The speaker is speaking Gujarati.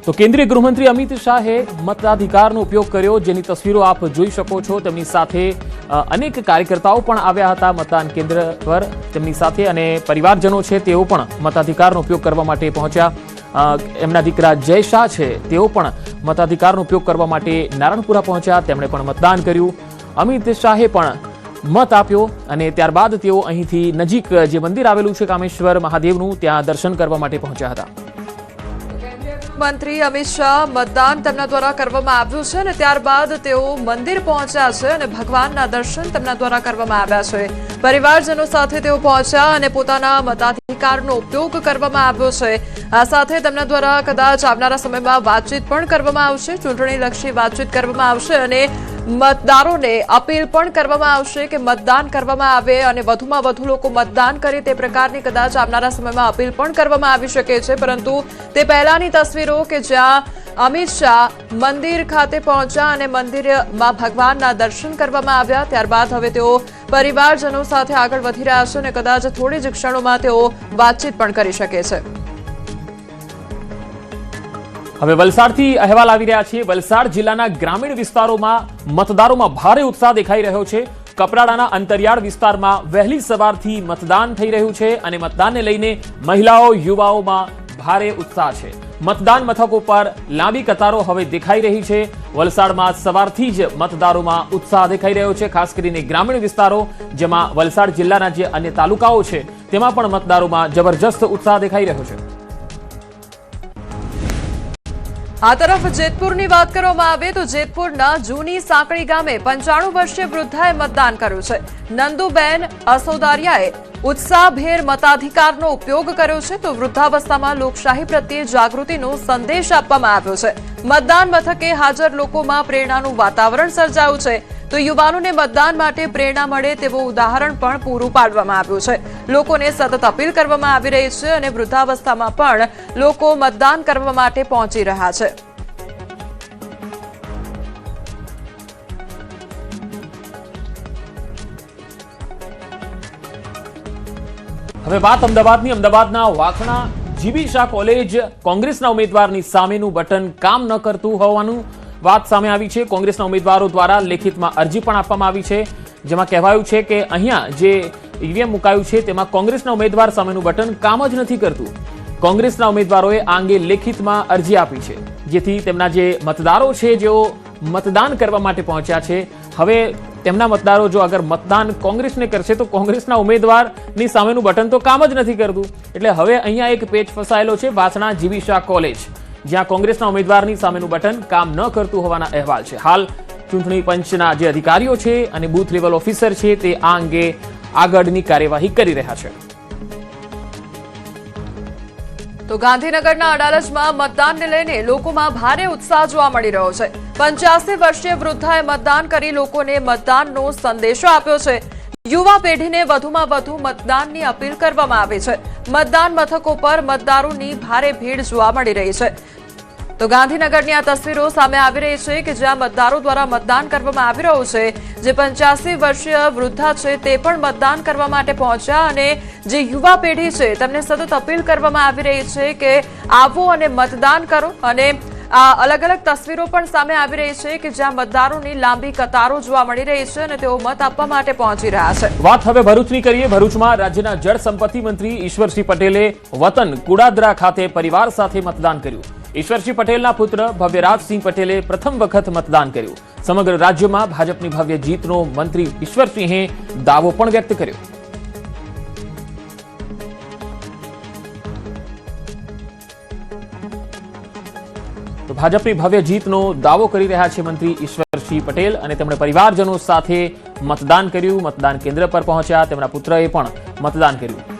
તો કેન્દ્રીય ગૃહમંત્રી અમિત શાહે મતાધિકારનો ઉપયોગ કર્યો, જેની તસવીરો આપ જોઈ શકો છો। તેમની સાથે અનેક કાર્યકર્તાઓ પણ આવ્યા હતા મતદાન કેન્દ્ર પર તેમની સાથે, અને પરિવારજનો છે તેઓ પણ મતાધિકારનો ઉપયોગ કરવા માટે પહોંચ્યા। એમના દીકરા જય શાહ છે તેઓ પણ મતાધિકારનો ઉપયોગ કરવા માટે નારણપુરા પહોંચ્યા, તેમણે પણ મતદાન કર્યું। અમિત શાહે પણ મત આપ્યો અને ત્યારબાદ તેઓ અહીંથી નજીક જે મંદિર આવેલું છે કામેશ્વર મહાદેવનું, ત્યાં દર્શન કરવા માટે પહોંચ્યા હતા। મંત્રી અમિત શાહ મતદાન તેમના દ્વારા કરવામાં આવ્યું છે અને ત્યારબાદ તેઓ મંદિર પહોંચ્યા છે અને ભગવાનના દર્શન તેમના દ્વારા કરવામાં આવ્યા છે। પરિવારજનો સાથે તેઓ પહોંચ્યા અને પોતાના મતાધિકારનો ઉપયોગ કરવામાં આવ્યો છે। આ સાથે તેમના દ્વારા કદાચ આવનારા સમયમાં વાતચીત પણ કરવામાં આવશે, ચૂંટણીલક્ષી વાતચીત કરવામાં આવશે અને મતદારોને અપીલ પણ કરવામાં આવશે કે મતદાન કરવામાં આવે અને વધુમાં વધુ લોકો મતદાન કરે તે પ્રકારની કદાચ આવનારા સમયમાં અપીલ પણ કરવામાં આવી શકે છે। પરંતુ તે પહેલાની તસવીરો કે જ્યાં અમિત શાહ મંદિર ખાતે પહોંચ્યા અને મંદિરમાં ભગવાનના દર્શન કરવામાં આવ્યા, ત્યારબાદ હવે તેઓ પરિવારજનો સાથે આગળ વધી રહ્યા છે અને કદાચ થોડી જ ક્ષણોમાં તેઓ વાતચીત પણ કરી શકે છે। હવે વલસાડથી અહેવાલ આવી રહ્યા છે। વલસાડ જિલ્લાના ગ્રામીણ વિસ્તારોમાં મતદારોમાં ભારે ઉત્સાહ દેખાઈ રહ્યો છે। કપરાડાના અંતરિયાળ વિસ્તારમાં વહેલી સવારથી મતદાન થઈ રહ્યું છે અને મતદાનને લઈને મહિલાઓ યુવાઓમાં ભારે ઉત્સાહ છે। મતદાન મથકો પર લાંબી કતારો હવે દેખાઈ રહી છે। વલસાડમાં સવારથી જ મતદારોમાં ઉત્સાહ દેખાઈ રહ્યો છે, ખાસ કરીને ગ્રામીણ વિસ્તારો, જેમાં વલસાડ જિલ્લાના જે અન્ય તાલુકાઓ છે તેમાં પણ મતદારોમાં જબરજસ્ત ઉત્સાહ દેખાઈ રહ્યો છે। આ તરફ જેતપુરની વાત કરવામાં આવે તો જેતપુરના જૂની સાંકળી ગામે 95 વર્ષીય વૃદ્ધાએ મતદાન કર્યું છે। નંદુબેન અસોદારિયાએ ઉત્સાહભેર મતાધિકારનો ઉપયોગ કર્યો છે તો વૃદ્ધાવસ્થામાં લોકશાહી પ્રત્યે જાગૃતિનો સંદેશ આપવામાં આવ્યો છે। મતદાન મથકે હાજર લોકોમાં પ્રેરણાનું વાતાવરણ સર્જાયું છે તો યુવાનોને મતદાન માટે પ્રેરણા મળે તેવું ઉદાહરણ પણ પૂરું પાડવામાં આવ્યું છે। લોકોને સતત અપીલ કરવામાં આવી રહી છે અને વૃદ્ધાવસ્થામાં પણ લોકો મતદાન કરવા માટે પહોંચી રહ્યા છે। હવે વાત અમદાવાદની। અમદાવાદના વાખણા જીબી શાહ કોલેજ કોંગ્રેસના ઉમેદવારની સામેનું બટન કામ ન કરતું હોવાનું વાત સામે આવી છે। કોંગ્રેસના ઉમેદવારો દ્વારા લેખિતમાં અરજી પણ આપવામાં આવી છે, જેમાં કહેવાયું છે કે અહીંયા જે ઈવીએમ મુકાયું છે તેમાં કોંગ્રેસના ઉમેદવાર સામેનું બટન કામ જ નથી કરતું। કોંગ્રેસના ઉમેદવારોએ આ અંગે લેખિતમાં અરજી આપી છે, જેથી તેમના જે મતદારો છે જેઓ મતદાન કરવા માટે પહોંચ્યા છે, હવે તેમના મતદારો જો અગર મતદાન કોંગ્રેસને કરશે તો કોંગ્રેસના ઉમેદવારની સામેનું બટન તો કામ જ નથી કરતું। એટલે હવે અહીંયા એક પેચ ફસાયેલો છે વાસણા જીબી શાહ કોલેજ, જ્યાં કોંગ્રેસના ઉમેદવારની સામેનું બટન કામ ન કરતું હોવાના અહેવાલ છે। હાલ ચૂંટણી પંચના જે અધિકારીઓ છે અને બૂથ લેવલ ઓફિસર છે તે આ અંગે આગળની કાર્યવાહી કરી રહ્યા છે। તો ગાંધીનગરના અડાલજમાં મતદાનને લઈને લોકોમાં ભારે ઉત્સાહ જોવા મળી રહ્યો છે। 85 વર્ષીય વૃદ્ધાએ મતદાન કરી લોકોને મતદાનનો સંદેશો આપ્યો છે। યુવા પેઢીને વધુમાં વધુ મતદાનની અપીલ કરવામાં આવી છે। મતદાન મથકો પર મતદારોની ભારે ભીડ જોવા મળી રહી છે। તો ગાંધીનગરની આ તસવીરો સામે આવી રહી છે કે જ્યાં મતદારો દ્વારા મતદાન કરવામાં આવી રહ્યું છે। જે 85 વર્ષીય વૃદ્ધા છે તે પણ મતદાન કરવા માટે પહોંચ્યા અને જે યુવા પેઢી છે તેમને સતત અપીલ કરવામાં આવી રહી છે કે આવો અને મતદાન કરો। અને આ અલગ અલગ તસવીરો પણ સામે આવી રહી છે કે જ્યાં મતદારોની લાંબી કતારો જોવા મળી રહી છે અને તેઓ મત આપવા માટે પહોંચી રહ્યા છે। વાત હવે ભરૂચની કરીએ। ભરૂચમાં રાજ્યના જળ સંપત્તિ મંત્રી ઈશ્વરસિંહ પટેલે વતન કુડાદરા ખાતે પરિવાર સાથે મતદાન કર્યું। ઈશ્વરસિંહ પટેલના પુત્ર ભવ્યરાજસિંહ પટેલે પ્રથમ વખત મતદાન કર્યું। સમગ્ર રાજ્યમાં ભાજપની ભવ્ય જીતનો મંત્રી ઈશ્વરસિંહે દાવો પણ વ્યક્ત કર્યો। તો ભાજપની ભવ્ય જીતનો દાવો કરી રહ્યા છે મંત્રી ઈશ્વરસિંહ પટેલ અને તેમણે પરિવારજનો સાથે મતદાન કર્યું। મતદાન કેન્દ્ર પર પહોંચ્યા, તેમના પુત્રએ પણ મતદાન કર્યું।